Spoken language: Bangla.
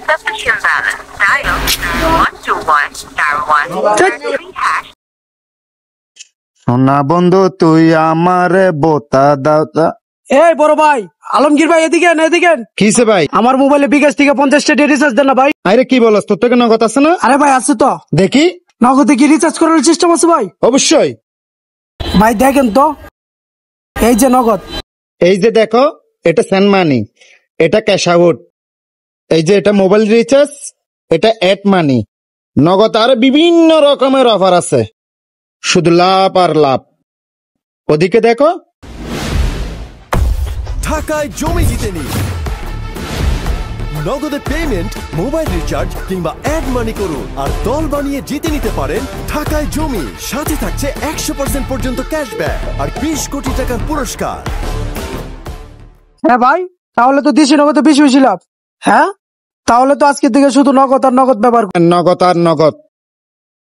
insufficient balance. Dial *121*123#. সোনা বন্ধু তুই আমারে বোতা দাও। এই বড় ভাই আলমগীর ভাই এদিকে এদিকে কিসে ভাই? আমার মোবাইলে বিকাশ থেকে 50 টাকা রিচার্জ দেন না ভাই। আরে কি বলস, তোর থেকে নগদ আছে না? আরে ভাই আছে তো, দেখি নগদে কি রিচার্জ করার সিস্টেম আছে ভাই? অবশ্যই ভাই দেখেন তো, এই যে নগদ। এই যে দেখো, এটা সেন্ড মানি, এটা ক্যাশ আউট, এই যে এটা মোবাইল রিচার্জ, এটা অ্যাড মানি, নগদ আর বিভিন্ন রকমের অফার আছে, শুধু লাভ আর লাভ। ওদিকে দেখো, ঢাকায় জমি জিতে নিন। নগদে পেমেন্ট, মোবাইল রিচার্জ কিংবা অ্যাড মানি করুন আর দল বানিয়ে জিতে নিতে পারেন ঢাকায় জমি। সাথে থাকছে 100% পর্যন্ত ক্যাশব্যাক আর 20 কোটি টাকার পুরস্কার। হ্যাঁ ভাই, তাহলে তো দেশি নগদে বেশি বেশি লাভ। হ্যাঁ, তাহলে তো আজকে থেকে শুধু নগদ আর নগদ ব্যবহার। নগদ আর নগদ।